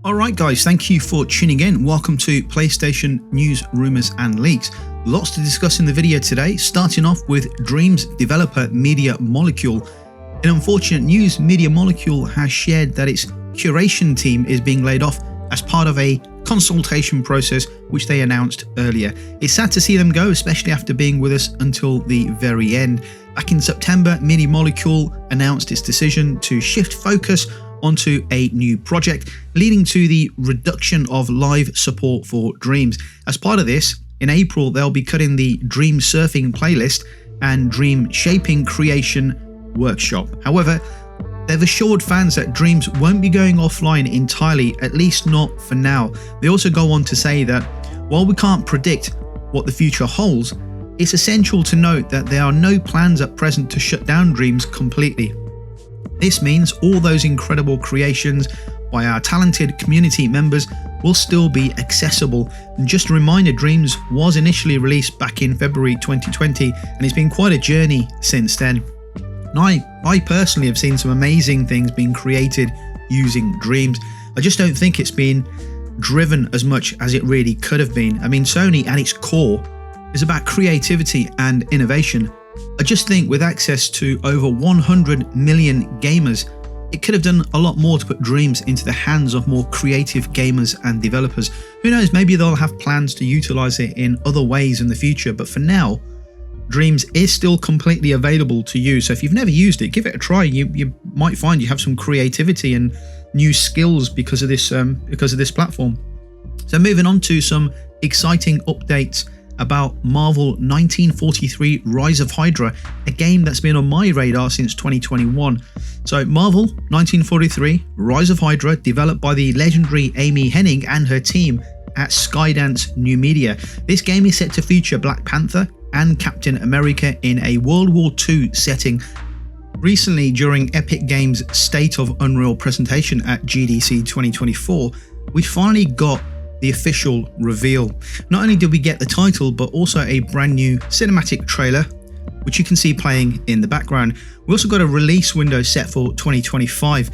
Alright guys, thank you for tuning in. Welcome to PlayStation News, Rumours and Leaks. Lots to discuss in the video today, starting off with Dreams developer Media Molecule. In unfortunate news, Media Molecule has shared that its curation team is being laid off as part of a consultation process which they announced earlier. It's sad to see them go, especially after being with us until the very end. Back in September, Media Molecule announced its decision to shift focus onto a new project, leading to the reduction of live support for Dreams. As part of this, in April they'll be cutting the Dream Surfing playlist and Dream Shaping Creation workshop. However, they've assured fans that Dreams won't be going offline entirely, at least not for now. They also go on to say that while we can't predict what the future holds, it's essential to note that there are no plans at present to shut down Dreams completely. This means all those incredible creations by our talented community members will still be accessible. And just a reminder, Dreams was initially released back in February 2020 and it's been quite a journey since then. And I personally have seen some amazing things being created using Dreams. I just don't think it's been driven as much as it really could have been. I mean, Sony at its core is about creativity and innovation. I just think with access to over 100 million gamers, it could have done a lot more to put Dreams into the hands of more creative gamers and developers. Who knows, maybe they'll have plans to utilize it in other ways in the future, but for now, Dreams is still completely available to use. So if you've never used it, give it a try. You might find you have some creativity and new skills because of this platform. So moving on to some exciting updates about Marvel 1943 Rise of Hydra, a game that's been on my radar since 2021. So Marvel 1943 Rise of Hydra, developed by the legendary Amy Hennig and her team at Skydance New Media. This game is set to feature Black Panther and Captain America in a World War II setting. Recently, during Epic Games' State of Unreal presentation at GDC 2024, we finally got the official reveal. Not only did we get the title, but also a brand new cinematic trailer, which you can see playing in the background. We also got a release window set for 2025.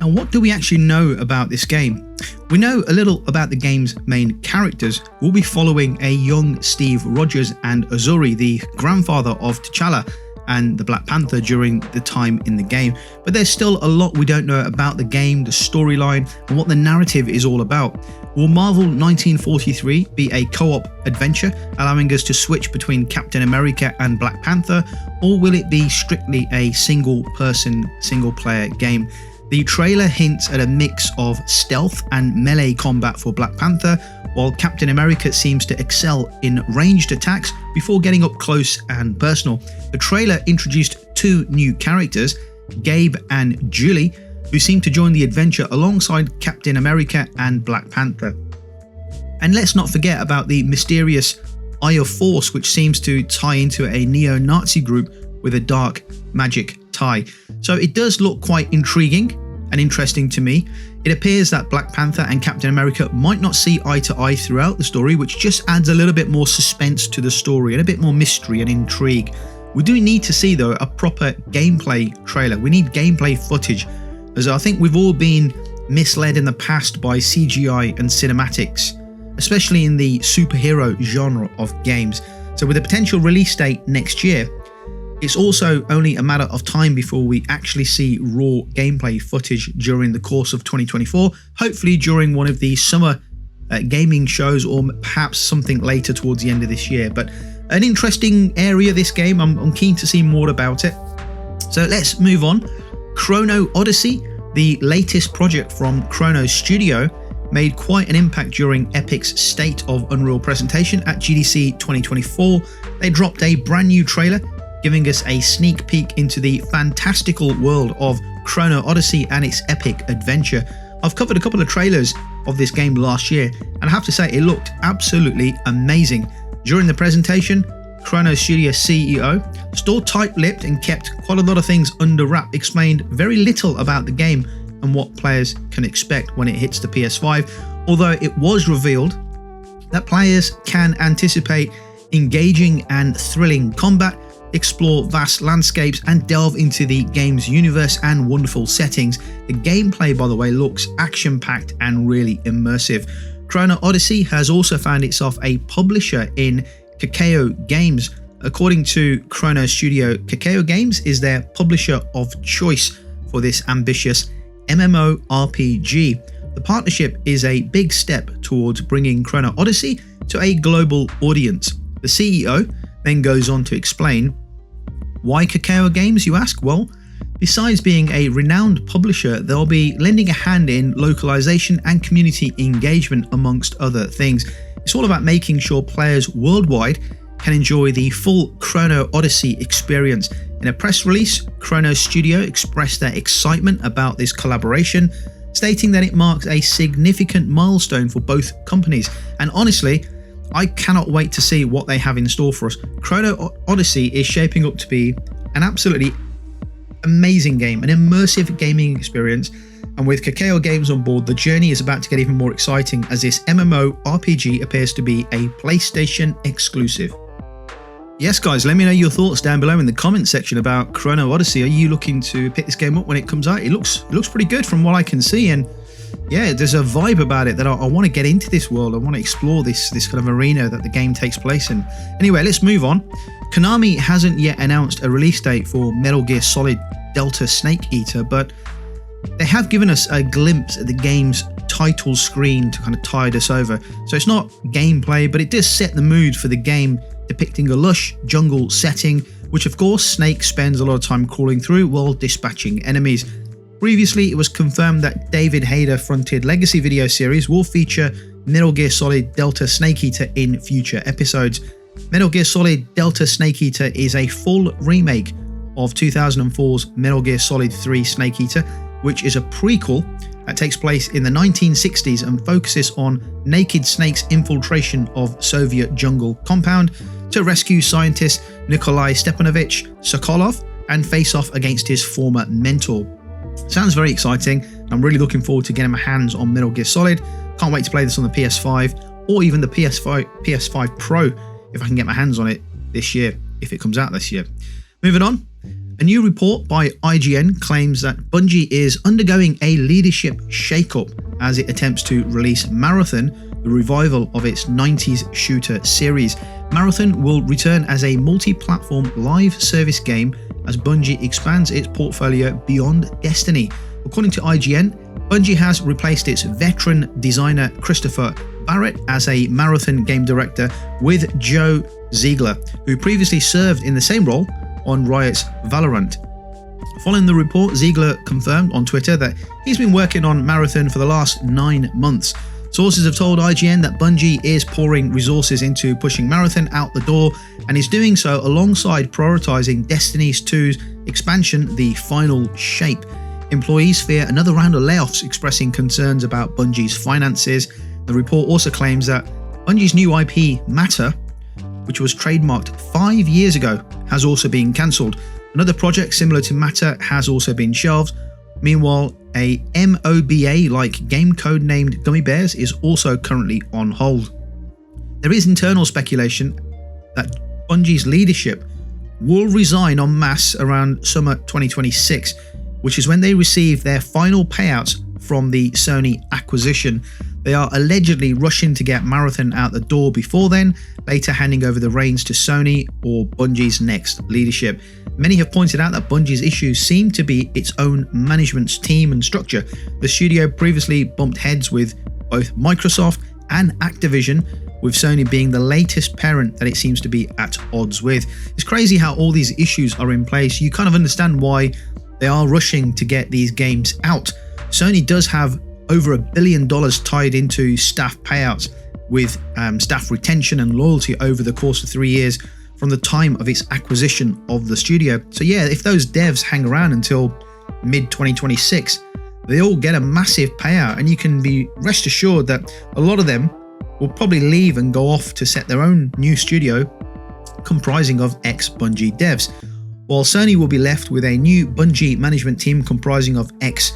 Now, what do we actually know about this game? We know a little about the game's main characters. We'll be following a young Steve Rogers and Azuri, the grandfather of T'Challa and the Black Panther during the time in the game. But there's still a lot we don't know about the game, the storyline, and what the narrative is all about. Will Marvel 1943 be a co-op adventure, allowing us to switch between Captain America and Black Panther, or will it be strictly a single-person, single-player game? The trailer hints at a mix of stealth and melee combat for Black Panther, while Captain America seems to excel in ranged attacks before getting up close and personal. The trailer introduced two new characters, Gabe and Julie, who seem to join the adventure alongside Captain America and Black Panther. And let's not forget about the mysterious Eye of Force, which seems to tie into a neo-Nazi group with a dark magic tie. So it does look quite intriguing and interesting to me. It appears that Black Panther and Captain America might not see eye to eye throughout the story, which just adds a little bit more suspense to the story and a bit more mystery and intrigue. We do need to see, though, a proper gameplay trailer. We need gameplay footage, as I think we've all been misled in the past by CGI and cinematics, especially in the superhero genre of games. So with a potential release date next year, it's also only a matter of time before we actually see raw gameplay footage during the course of 2024, hopefully during one of the summer gaming shows, or perhaps something later towards the end of this year. But an interesting area, this game. I'm keen to see more about it. So let's move on. Chrono Odyssey, the latest project from Chrono Studio, made quite an impact during Epic's State of Unreal presentation at GDC 2024. They dropped a brand new trailer, giving us a sneak peek into the fantastical world of Chrono Odyssey and its epic adventure. I've covered a couple of trailers of this game last year, and I have to say it looked absolutely amazing. During the presentation, Chrono Studio CEO, still tight-lipped and kept quite a lot of things under wrap, explained very little about the game and what players can expect when it hits the PS5, although it was revealed that players can anticipate engaging and thrilling combat, explore vast landscapes, and delve into the game's universe and wonderful settings. The gameplay, by the way, looks action-packed and really immersive. Chrono Odyssey has also found itself a publisher in Kakao Games. According to Chrono Studio, Kakao Games is their publisher of choice for this ambitious MMORPG. The partnership is a big step towards bringing Chrono Odyssey to a global audience. The CEO then goes on to explain, why Kakao Games, you ask? Well, besides being a renowned publisher, they'll be lending a hand in localization and community engagement, amongst other things. It's all about making sure players worldwide can enjoy the full Chrono Odyssey experience. In a press release, Chrono Studio expressed their excitement about this collaboration, stating that it marks a significant milestone for both companies. And honestly, I cannot wait to see what they have in store for us. Chrono Odyssey is shaping up to be an absolutely amazing game, an immersive gaming experience. And with Kakao Games on board, the journey is about to get even more exciting, as this MMORPG appears to be a PlayStation exclusive. Yes, guys, let me know your thoughts down below in the comment section about Chrono Odyssey. Are you looking to pick this game up when it comes out? It looks pretty good from what I can see, and yeah, there's a vibe about it that I want to get into this world. I want to explore this kind of arena that the game takes place in. Anyway, let's move on. Konami hasn't yet announced a release date for Metal Gear Solid Delta Snake Eater, but they have given us a glimpse at the game's title screen to kind of tide us over. So it's not gameplay, but it does set the mood for the game, depicting a lush jungle setting, which of course Snake spends a lot of time crawling through while dispatching enemies. Previously, it was confirmed that David Hayter fronted Legacy video series will feature Metal Gear Solid Delta Snake Eater in future episodes. Metal Gear Solid Delta Snake Eater is a full remake of 2004's Metal Gear Solid 3 Snake Eater, which is a prequel that takes place in the 1960s and focuses on Naked Snake's infiltration of Soviet jungle compound to rescue scientist Nikolai Stepanovich Sokolov and face off against his former mentor. Sounds very exciting. I'm really looking forward to getting my hands on Metal Gear Solid. Can't wait to play this on the PS5 or even the PS5 Pro if I can get my hands on it this year, if it comes out this year. Moving on. A new report by IGN claims that Bungie is undergoing a leadership shakeup as it attempts to release Marathon, the revival of its 90s shooter series. Marathon will return as a multi-platform live service game as Bungie expands its portfolio beyond Destiny. According to IGN, Bungie has replaced its veteran designer Christopher Barrett as a Marathon game director with Joe Ziegler, who previously served in the same role on Riot's Valorant. Following the report, Ziegler confirmed on Twitter that he's been working on Marathon for the last 9 months. Sources have told IGN that Bungie is pouring resources into pushing Marathon out the door and is doing so alongside prioritizing Destiny 2's expansion, The Final Shape. Employees fear another round of layoffs, expressing concerns about Bungie's finances. The report also claims that Bungie's new IP, Matter, which was trademarked 5 years ago, has also been cancelled. Another project similar to Matter has also been shelved. Meanwhile, a MOBA-like game code named Gummy Bears is also currently on hold. There is internal speculation that Bungie's leadership will resign en masse around summer 2026, which is when they receive their final payouts from the Sony acquisition. They are allegedly rushing to get Marathon out the door before then, later handing over the reins to Sony or Bungie's next leadership. Many have pointed out that Bungie's issues seem to be its own management's team and structure. The studio previously bumped heads with both Microsoft and Activision, with Sony being the latest parent that it seems to be at odds with. It's crazy how all these issues are in place. You kind of understand why they are rushing to get these games out. Sony does have over $1 billion tied into staff payouts, with staff retention and loyalty over the course of 3 years from the time of its acquisition of the studio. So yeah, if those devs hang around until mid-2026, they all get a massive payout, and you can be rest assured that a lot of them will probably leave and go off to set their own new studio comprising of ex-Bungie devs, while Sony will be left with a new Bungie management team comprising of ex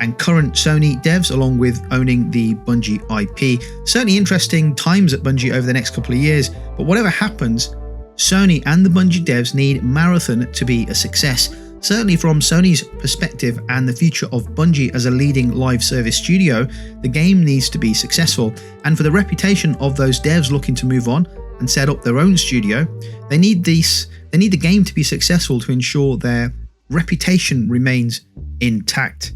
and current Sony devs, along with owning the Bungie IP. Certainly interesting times at Bungie over the next couple of years, but whatever happens, Sony and the Bungie devs need Marathon to be a success. Certainly from Sony's perspective and the future of Bungie as a leading live service studio, the game needs to be successful. And for the reputation of those devs looking to move on and set up their own studio, they need the game to be successful to ensure their reputation remains intact.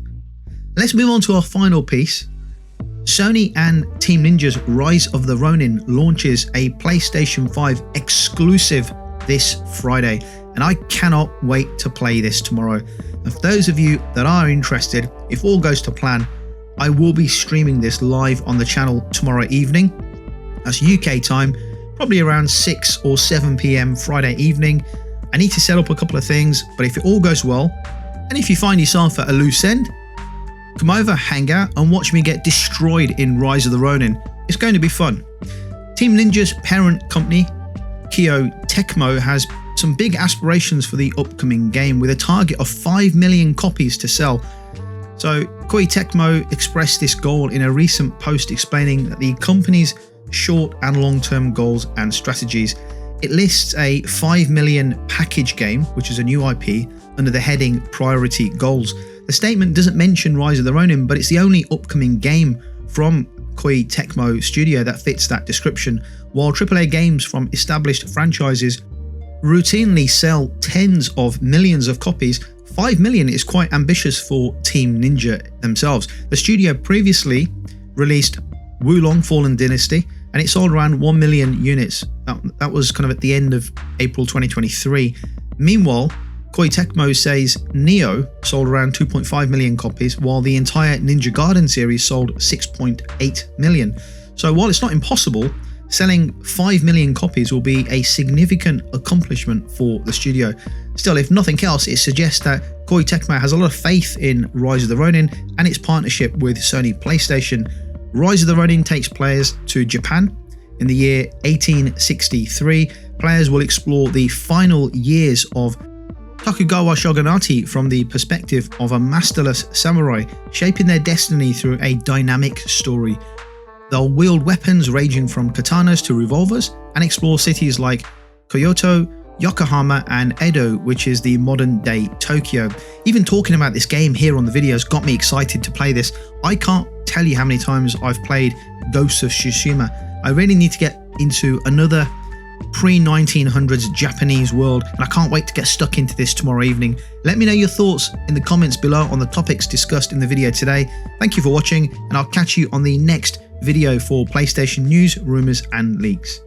Let's move on to our final piece. Sony and Team Ninja's Rise of the Ronin launches a PlayStation 5 exclusive this Friday, and I cannot wait to play this tomorrow. And for those of you that are interested, if all goes to plan, I will be streaming this live on the channel tomorrow evening. That's UK time, probably around 6 or 7 PM Friday evening. I need to set up a couple of things, but if it all goes well, and if you find yourself at a loose end, come over, hang out, and watch me get destroyed in Rise of the Ronin. It's going to be fun. Team Ninja's parent company, Koei Tecmo, has some big aspirations for the upcoming game with a target of 5 million copies to sell. So Koei Tecmo expressed this goal in a recent post explaining that the company's short and long-term goals and strategies. It lists a 5 million package game, which is a new IP, under the heading Priority Goals. The statement doesn't mention Rise of the Ronin, but it's the only upcoming game from Koei Tecmo Studio that fits that description. While AAA games from established franchises routinely sell tens of millions of copies, 5 million is quite ambitious for Team Ninja themselves. The studio previously released Wulong Fallen Dynasty, and it sold around 1 million units. That was kind of at the end of April 2023. Meanwhile, Koei Tecmo says Neo sold around 2.5 million copies, while the entire Ninja Gaiden series sold 6.8 million. So while it's not impossible, selling 5 million copies will be a significant accomplishment for the studio. Still, if nothing else, it suggests that Koei Tecmo has a lot of faith in Rise of the Ronin and its partnership with Sony PlayStation. Rise of the Ronin takes players to Japan in the year 1863. Players will explore the final years of Tokugawa shogunate from the perspective of a masterless samurai, shaping their destiny through a dynamic story. They'll wield weapons ranging from katanas to revolvers and explore cities like Kyoto, Yokohama and Edo, which is the modern day Tokyo. Even talking about this game here on the videos got me excited to play this. I can't tell you how many times I've played Ghosts of Tsushima. I really need to get into another pre-1900s Japanese world, and I can't wait to get stuck into this tomorrow evening. Let me know your thoughts in the comments below on the topics discussed in the video today. Thank you for watching, and I'll catch you on the next video for PlayStation news, rumors and leaks.